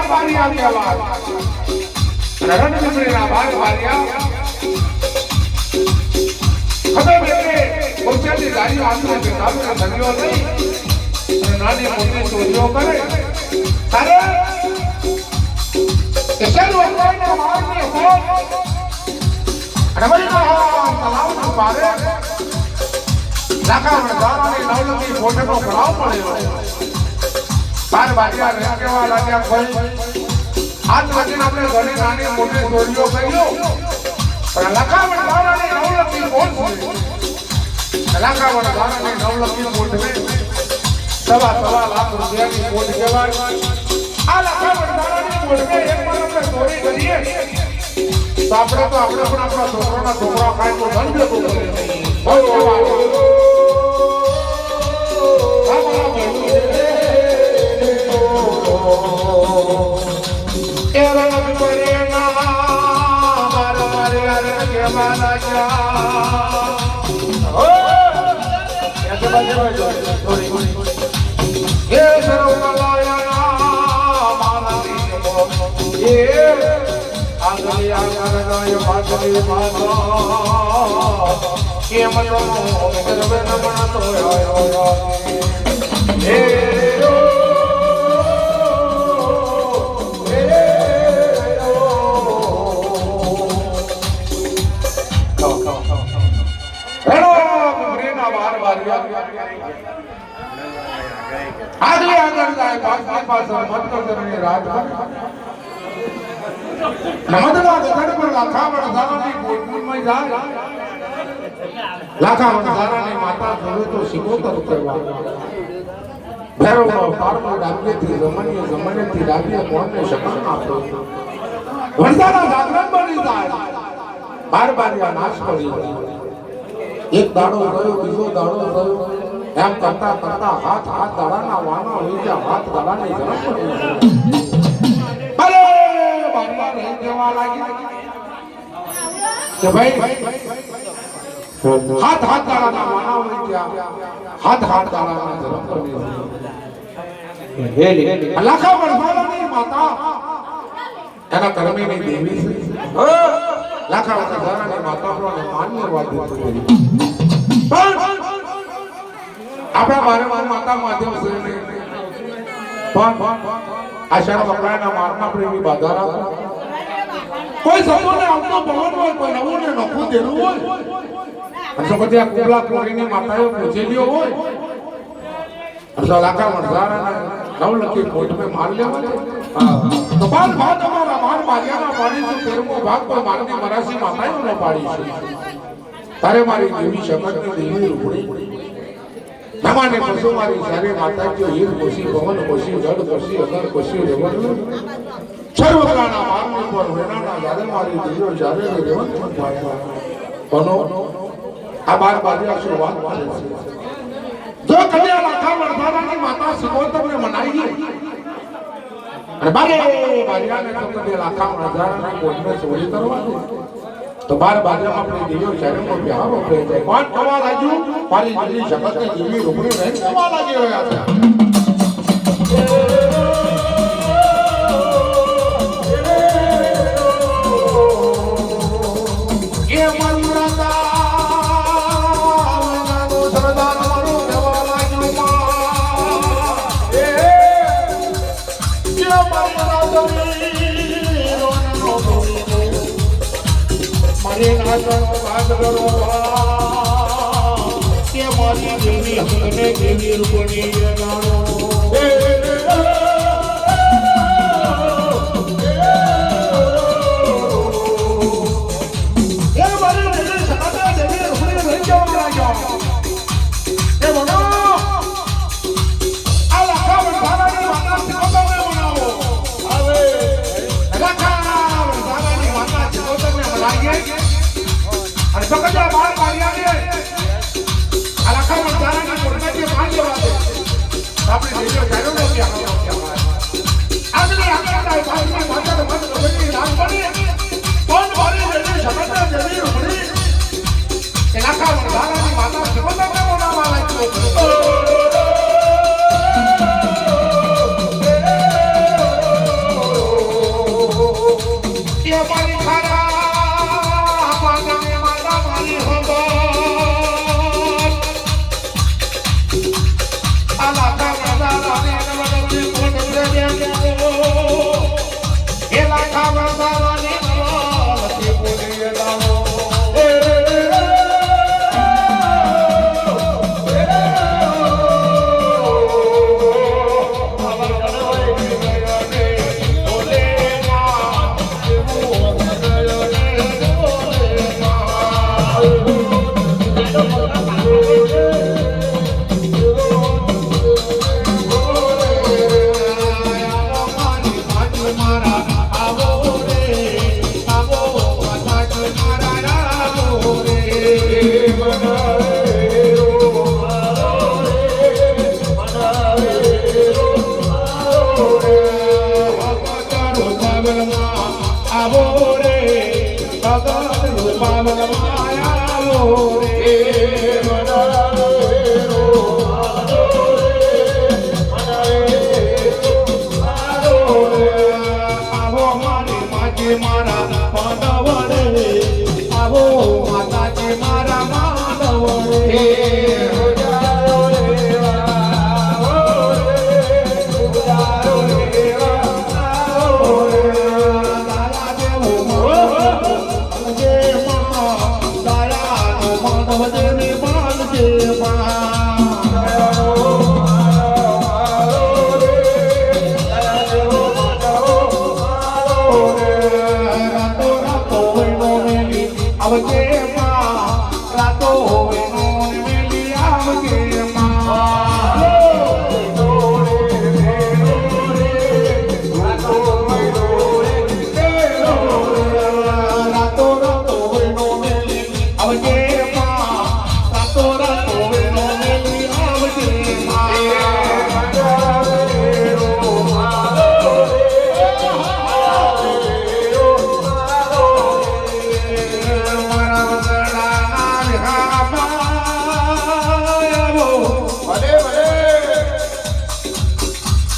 બારિયા કહેવાય રણનગરીના બાર બારિયા ખબર છે પોતાની ગાડીઓ આંતરે નામના ધન્યો નહીં અને નાની મોટી ચોરીઓ કરે તારે કેસેલો કોઈને મારને હો રમણીનો તલાવનો પારે લાખાવણ દારાની નવલકી ફોટોનો ભરાવ પડ્યો બાર બારિયા રહે કેવા લાગ્યા કોઈ હાથ લાગીને આપણે ઘણી નાની મોટી ચોરીઓ કર્યો પણ લાખાવણ દારાની નવલકી કોણ છે લાખાવણ દારાની નવલકી કોટને સવા લાખ રૂપિયાની કોટ કહેવાય આ લાખાવણ દારાની કોટને એક વાર આપણે ચોરી કરીએ તો આપણે પણ આપણા છોકરાના ખાય તો ધન ભેગું કરીએ લાખાવણ દારાની માતા જોવે તો શિકોતર કહેવાય ભૈરવનો પારમો ડાબેથી જમણેથી ડાબે મોણને શકાન આપો વણસાના જાગરણ બની જાય બાર બારિયા નાશ કરી એક દાડો ગયો બીજો દાડો ગયો એમ કરતા કરતા હાથ દાડાના વાના હોય ત્યાં હાથ દાડાની જન્મ પડી ભલે બારિયા રહી જવા લાગી કે ભાઈ હાથ દાડાના વાના હોય ત્યાં હાથ દાડાના જન્મ પડી લાખાવણ દારાની માતા એના કર્મીની દેવી છે લાખાવણ દારાની માતા પર માન્યવાદી કરી પણ આપણા બારે માતા માધ્યમ છે પણ આશા વકરાના મારના પ્રેમી બાધા રાખો કોઈ સપોને આવતો ભવન હોય કોઈ નવું ને નખું દેવું હોય અને પછી આ કુબલા કોરીની માતાએ પૂછેલીઓ હોય અને લાખાવણ દારાના નવલખી કોટ મે માર લેવા તો બાર ભાગ અમારા માર બારિયાના પાડીશું તેરમો ભાગ પર મારની મરાસી માતાઓનો પાડીશું તારે મારી દેવી શપથની દેવી રૂપડી નમાને પશુ મારી સારી માતાજીઓ હીર કોશી પવન કોશી જળ કોશી અગર કોશી રેવણ સર્વકાના મારને પર વેણાના જારે મારી દેવીઓ જારે રેવણ બનો આ બાર બારિયા શરૂઆત કરે છે જો કન્યા લાખાવણ દારાની માતા શિકોતરને મનાઈ અને બારે બારિયાને તો કન્યા લાખાવણ દારાની કોટને ચોરી કરવા દે તો બાર બારિયામાં આપણે દેવીઓ શરણનો પ્યારો પ્રેમ છે કોણ કવા લાગ્યું મારી જલ્દી જગતને દેવી રૂપડી રહે કવા લાગી રહ્યા છે એ મનરાતા કે મારી દેવી હમને દેવી રૂપણી જાણો સકજા બાર બારિયા ને આ લાખાવણ દારાની કોટને જે માંગે વાતે આપણે દેજો જાણો ને કે આગલી આગળના ભાઈની માતાને મત બની રામ બની કોણ મારી દેવી શપથના દેવી રૂપડી એ લાખાવણ દારાની માતા શિકોતરને બોલાવવા લાગ્યો આવો રે ભગત પાવન માયા રે આવો મારી માજી મારા પાંડવ રે આવો માતાજી મારા માનવ રે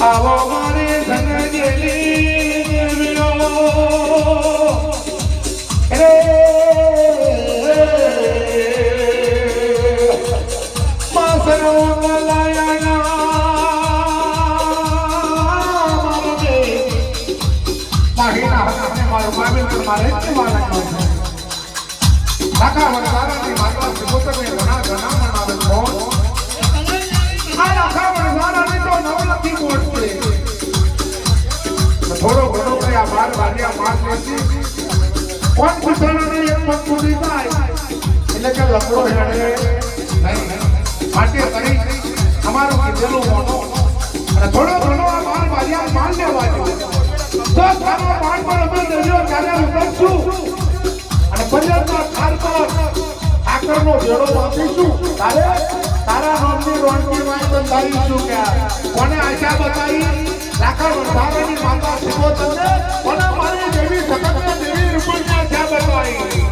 આવો મારી સંગેલી દેવીનો રે માસનો લાયાના મારે માહીના હકને મારો મામી મારે વાલા કાકા વરસારાની માતા સુપોતને ઘણા ઘણા મનાવે કોણ થોડો ઘણો કયા બાર વાગ્યા માસ નથી કોણ પૂછાણાને એક પગ પૂરી થાય એટલે કે લકડો હેડે નહીં માટે કરી અમારો કીધેલું મોટો અને થોડો ઘણો આ બાર વાગ્યા માન લેવા દો તો સારો પાણ પર અમે દરિયો ત્યારે ઉતરશું અને પંજાબના ખાર પર આકરનો ભેડો વાપરીશું તારા નામની રોણકી વાય બંધાવીશું કે કોને આશા બતાવી લાખા વરસારાની માતા સુબોધને કોને મારી દેવી સતતને દેવી રૂપની આશા બતાવી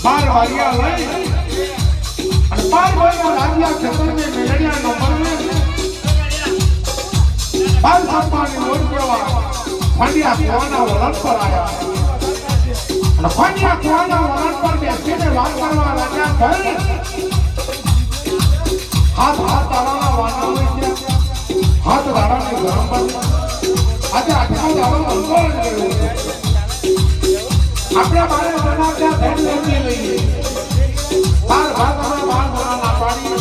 बार वालिया लई અને બાર ભાઈઓ રાજીયા ખેતરને મેળડિયા નંબરને બાર સંપાની લોટ કેવા ફંડિયા કુવાના વલણ પર આયા અને ફંડિયા કુવાના વલણ પર બેસીને વાત કરવા લાગ્યા ભાઈ હાથ તાળાના વાના હોય છે હાથ દાડાને ગરમ પર આજે આઠમો દાડો અંગોળ ગયો આપણે બારે બનાવ્યા ભેટ લેતી લઈએ બાર ભાગમાં બાર બનાના પાડી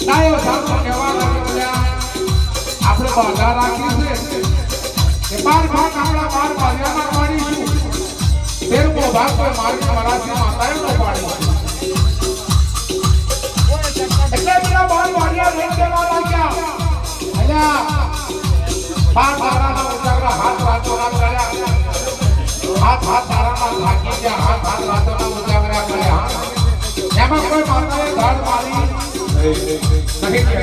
નાયો સામો કહેવા લાગ્યા આપણે બાધા રાખી છે કે બાર ભાગ આપણા બાર ભાગ્યામાં પાડીશું 13મો ભાગ કોઈ મારી મરાઠી માતાએ ન પાડી એટલે બધા બાર ભાગ્યા લઈ જવા લાગ્યા અલ્યા બાર ભાગના ઉજાગરા હાથ રાતો રાત કર્યા हाथ ताराना भागी के हाथ रातों में उजागरा કર્યા એમાં કોઈ માતાએ ધાડ મારી નહીં કે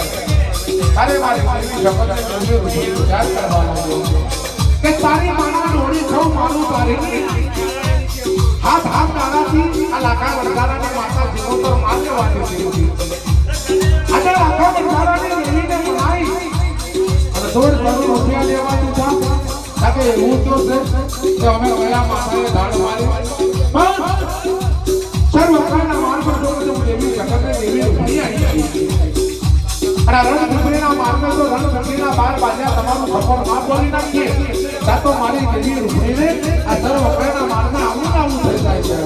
અરે મારી દેવી શપથને જોઈ રૂપિયો વિચાર કરવા લાગ્યો કે તારી માના ડોળી થઉં મારું તારી હાથ તારાથી આ લાખા વરસારાની માતા જીવોતર મારને વાળી હતી આજે સારાની દેવીને મનાઈ અને થોડ થોડું રૂપિયા લેવા દીધા તાકે એવું તો છે કે અમે કયા માતાએ ધાડ મારી સર્વ પ્રકારના માર્ગ પર જો દેવી જગતને દેવી રૂપિયા આવી અને રણભૂમિના માર્ગે તો રણભૂમિના 12 બાજ્યા તમારું સફળ ના બોલી નાખીએ તો મારી દેવી રૂપિયાને આ સર્વ પ્રકારના માર્ગમાં આવું થઈ જાય છે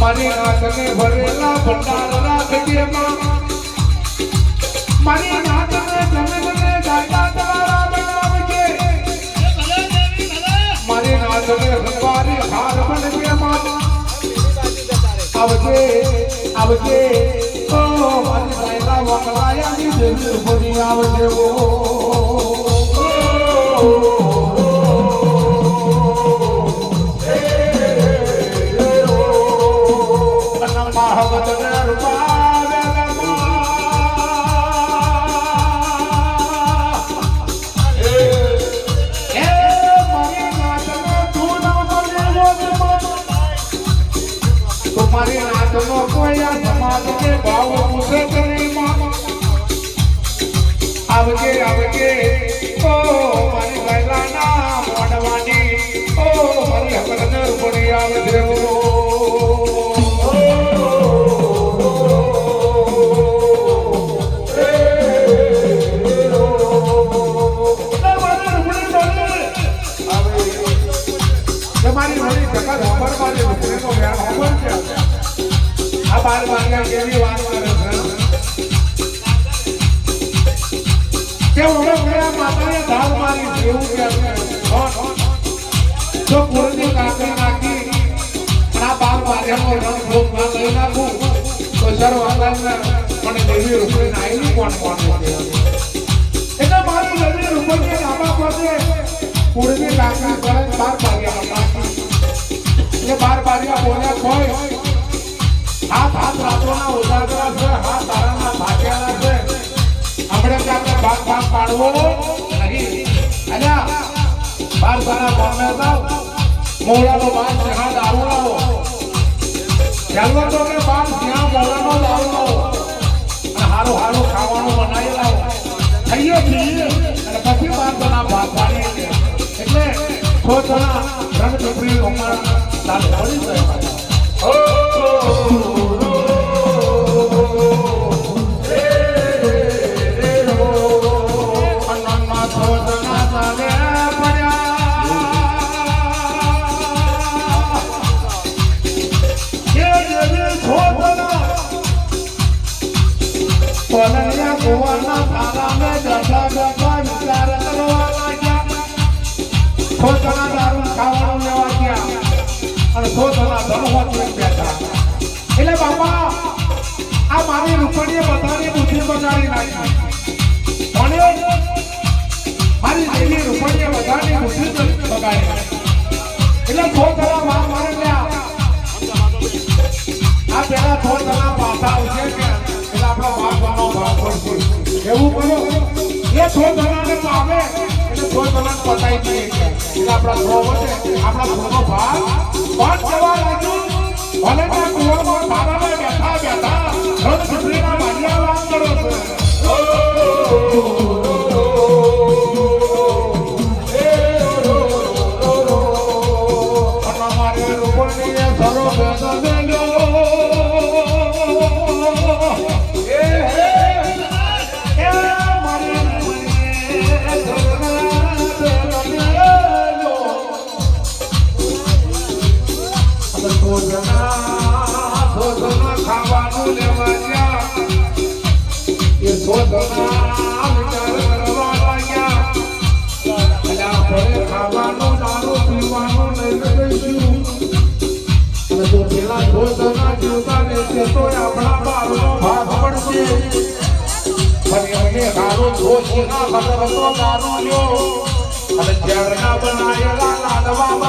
મારી નાથને ભરેલા ભંડાર રાખજે માં મારી નાથને જનને દાતા તારા બનાવજે મારી નાથને રંગવારી હાર બનજે માં આવજે આવજે ઓ મારી સાયલા વકલાયાની દેવી ભરી આવજે ઓ तुम्हारे नाचनो कोया समाज के भाव मुझे करी माँ अब के આવે દેવો તમારી મારી ટકા ખબર પાડે રૂપિયાનો વ્યાજ ખબર છે આ 12 વાગ્યા કેવી વાત કરે છે કે ઓળે માતાએ ધાર મારી જેવું કે તો પૂરની કાકડી નાખી આ 12 વાગ્યાનો રંગ ભોગ ના લઈ નાખું તો સર્વવાલાને મને દેવી રૂપે નાઈની કોણ એટલે મારી દેવી રૂપે ડાબા પાસે પૂરની કાકડી કરે 12 વાગ્યાનો નાખી એટલે 12 વાગ્યા બોલ્યા કોઈ હાથ રાતોના ઉજાગરા છે હાથ તારાના ભાગ્યાના છે આપણે ત્યાં ભાગ પાડવો નહીં અલ્યા 12 તારા બોમ્બે જાવ મોળાનો બાદ સિંહા દારૂ લાવો ચાલવો તો કે બાદ સિંહા મોળાનો દારૂ લાવો અને હારું હારું ખાવાનું બનાવી લાવો ખાઈએ પીએ અને પછી 12 તારા ભાગ પાડીએ એટલે 6 જણા રણચંદ્રી ઉમર ચાલુ પડી જાય એટલે બાપા આ મારી રૂપણીએ બધાની બુદ્ધિ બગાડી નાખી મારી દેવી રૂપણીએ બધાની બુદ્ધિ બગાડી એટલે 6 જણા મારે લ્યા આ પેલા 6 જણા પાછા આવશે કે એટલે આપણો બાપનો ભાગ પડશે એવું કરો એ 6 જણાને પામે એટલે 6 જણાને પતાઈ દઈએ એટલે આપણા 6 વધે આપણા ઘરનો ભાગ પણ જવા લાગ્યું ભલે ના કુવામાં તારામાં બેઠા બેઠા રણછત્રીના માન્યા વાત કરો છો મારે રૂપણીએ સરો બેસો દેજો ખાવાનું લેવા ગયા એ 6 જણા વિચાર કરવા લાગ્યા અલ્યા ભલે ખાવાનું દારૂ પીવાનું લઈને જઈશું અને તો પેલા 6 જણા જીવતા રહેશે તો આપણા બારનો ભાગ પડશે પણ એમને ગારો જોશ ના ખબર હતો દારૂ લ્યો અને ઝેરના બનાયેલા લાડવા